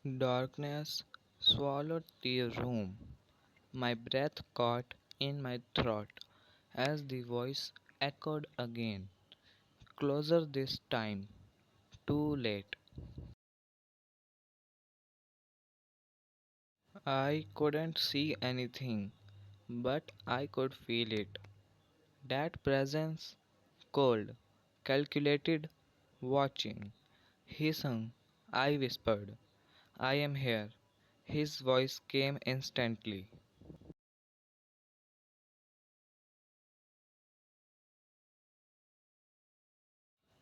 Darkness swallowed the room. My breath caught in my throat as the voice echoed again. Closer this time. Too late. I couldn't see anything, but I could feel it. That presence, cold, calculated, watching. Heesung, I whispered. I am here. His voice came instantly.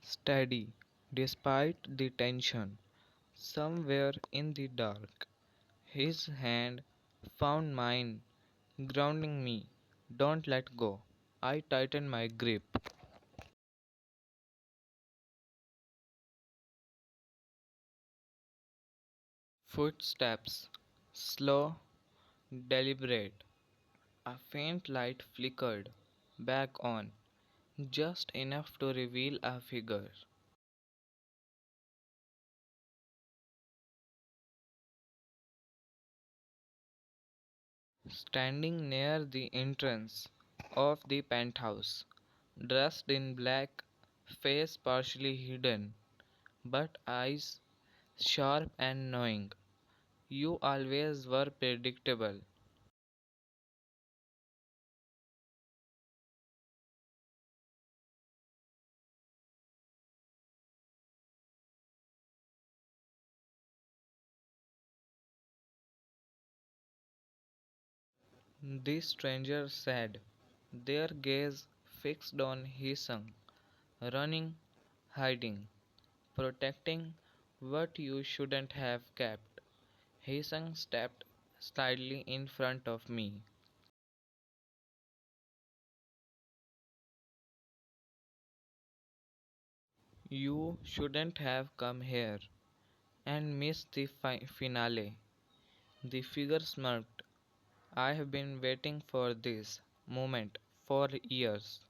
Steady, despite the tension. Somewhere in the dark, his hand found mine, grounding me. Don't let go. I tightened my grip. Footsteps, slow, deliberate. A faint light flickered back on, just enough to reveal a figure. Standing near the entrance of the penthouse, dressed in black, face partially hidden, but eyes sharp and knowing. You always were predictable. The stranger said, their gaze fixed on Heesung, running, hiding, protecting what you shouldn't have kept. Heesung stepped slightly in front of me. You shouldn't have come here and missed the finale. The figure smirked. I have been waiting for this moment for years.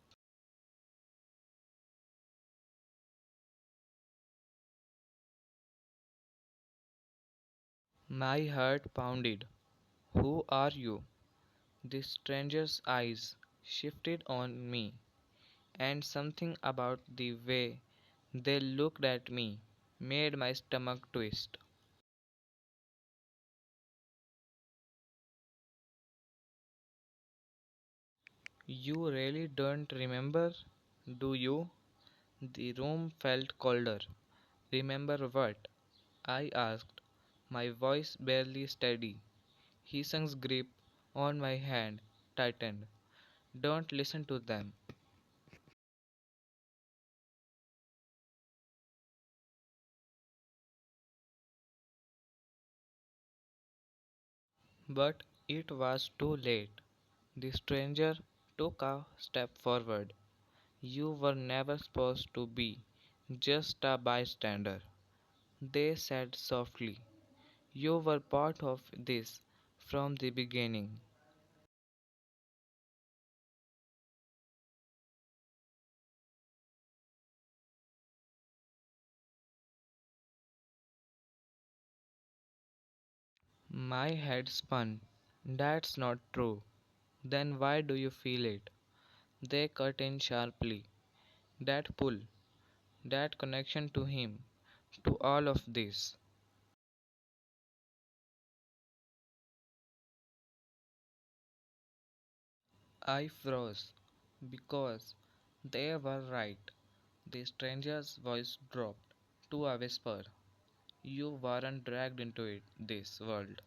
My heart pounded. Who are you? The stranger's eyes shifted on me, and something about the way they looked at me made my stomach twist. You really don't remember, do you? The room felt colder. Remember what? I asked, my voice barely steady. Heesung's grip on my hand tightened. Don't listen to them. But it was too late. The stranger took a step forward. You were never supposed to be just a bystander. They said softly. You were part of this from the beginning. My head spun. That's not true. Then why do you feel it? They cut in sharply. That pull, that connection to him, to all of this. I froze because they were right. The stranger's voice dropped to a whisper. You weren't dragged into this world.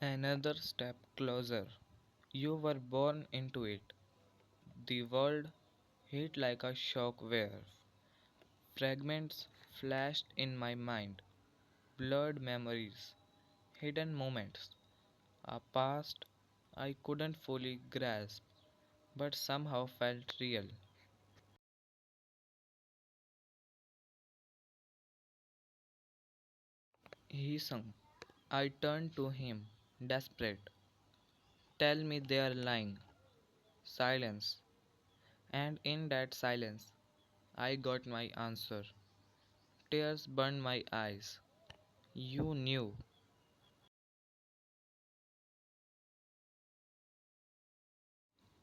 Another step closer. You were born into it. The world hit like a shock wave. Fragments flashed in my mind, blurred memories, hidden moments, a past I couldn't fully grasp, but somehow felt real. Heesung. I turned to him, desperate. Tell me they are lying. Silence. And in that silence, I got my answer. Tears burned my eyes. You knew.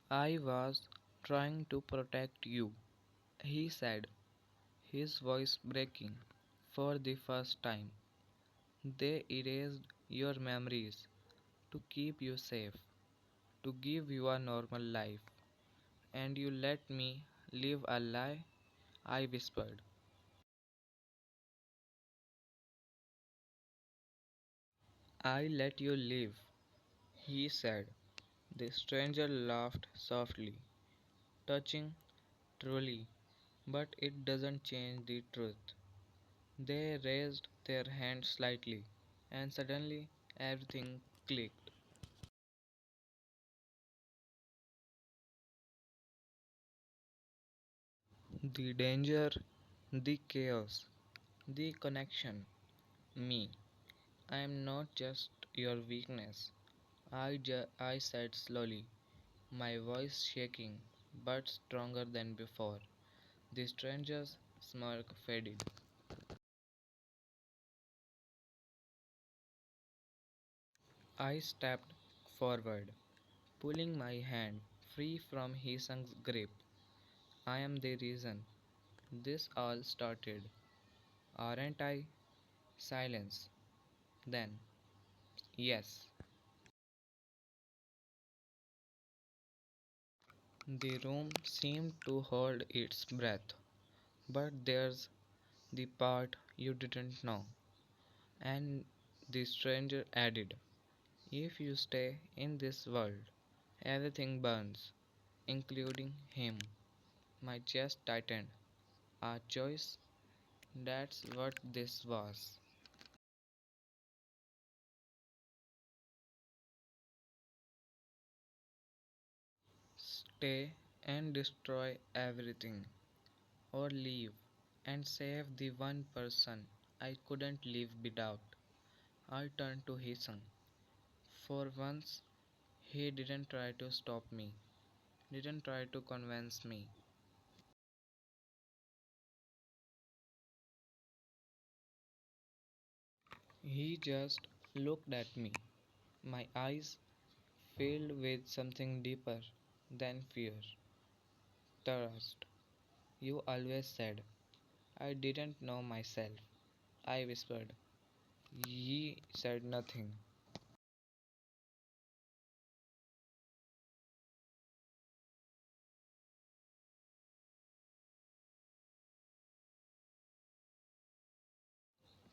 I was trying to protect you, he said, his voice breaking for the first time. They erased your memories to keep you safe, to give you a normal life. And you let me live a lie, I whispered. I let you live, he said. The stranger laughed softly, touching truly, but it doesn't change the truth. They raised their hand slightly, and suddenly everything clicked. The danger, the chaos, the connection. Me. I am not just your weakness. I said slowly, my voice shaking but stronger than before. The stranger's smirk faded. I stepped forward, pulling my hand free from Heesung's grip. I am the reason this all started, aren't I? Silence. Then, yes. The room seemed to hold its breath. But there's the part you didn't know. And the stranger added, if you stay in this world, everything burns, including him. My chest tightened. A choice? That's what this was. Stay and destroy everything, or leave and save the one person I couldn't live without. I turned to Heesung. For once, he didn't try to stop me, didn't try to convince me. He just looked at me, my eyes filled with something deeper than fear. Trust. You always said. I didn't know myself. I whispered. He said nothing.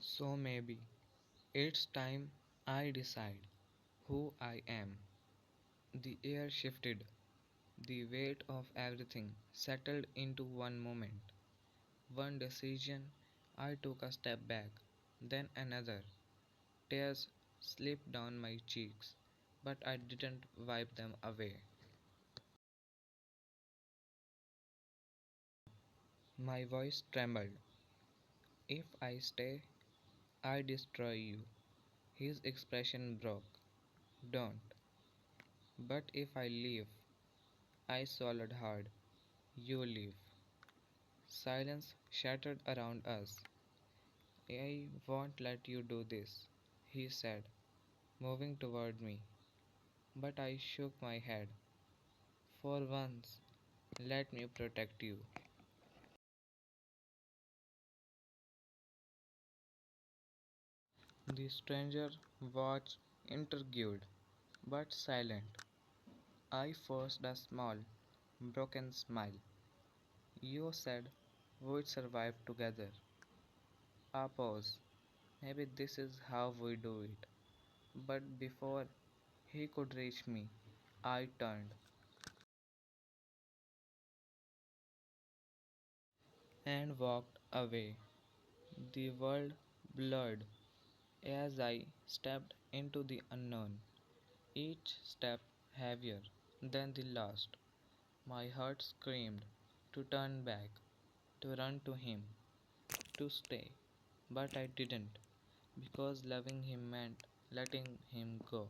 So maybe it's time I decide who I am. The air shifted. The weight of everything settled into one moment. One decision, I took a step back, then another. Tears slipped down my cheeks, but I didn't wipe them away. My voice trembled. If I stay, I destroy you. His expression broke. Don't. But if I leave, I swallowed hard. You leave. Silence shattered around us. I won't let you do this, he said, moving toward me. But I shook my head. For once, let me protect you. The stranger watched, intrigued, but silent. I forced a small, broken smile. You said we'd survive together. A pause. Maybe this is how we do it. But before he could reach me, I turned and walked away. The world blurred as I stepped into the unknown, each step heavier than the last. My heart screamed to turn back, to run to him, to stay. But I didn't, because loving him meant letting him go.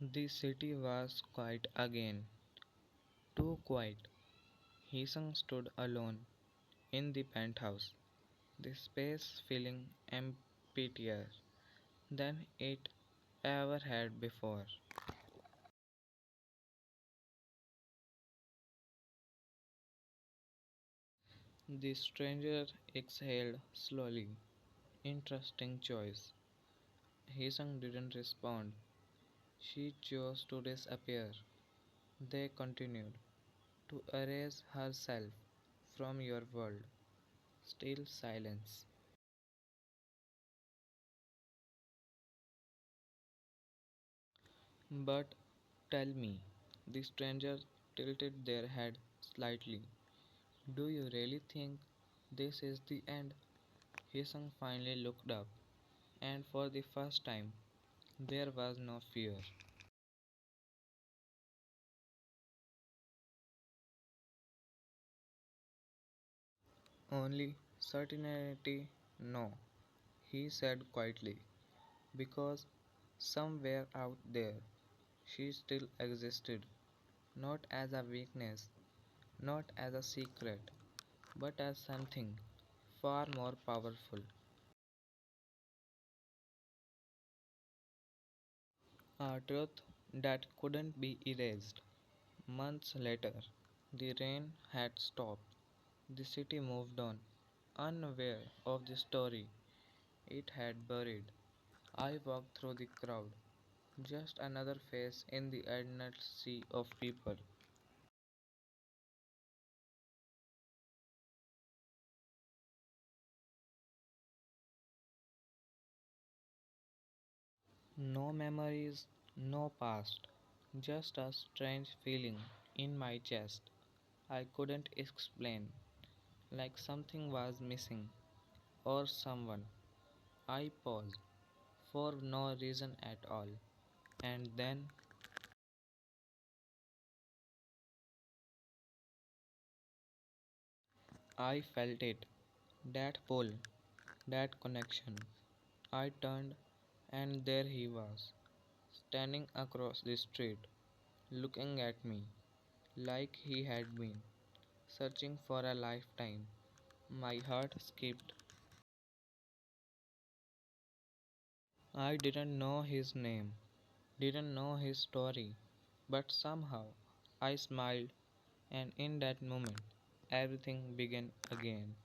The city was quiet again, too quiet. Heesung stood alone in the penthouse, the space feeling emptier than it ever had before. The stranger exhaled slowly. Interesting choice. Heesung didn't respond. She chose to disappear. They continued to erase herself from your world. Still silence. But tell me, the stranger tilted their head slightly. Do you really think this is the end? Hisung finally looked up, and for the first time, there was no fear. Only certainty, no, he said quietly, because somewhere out there she still existed, not as a weakness, not as a secret, but as something far more powerful. A truth that couldn't be erased. Months later, the rain had stopped. The city moved on, unaware of the story it had buried. I walked through the crowd, just another face in the endless sea of people. No memories, no past, just a strange feeling in my chest. I couldn't explain, like something was missing, or someone. I paused, for no reason at all, and then I felt it, that pull, that connection. I turned, and there he was, standing across the street, looking at me, like he had been searching for a lifetime. My heart skipped. I didn't know his name, didn't know his story, but somehow I smiled, and in that moment, everything began again.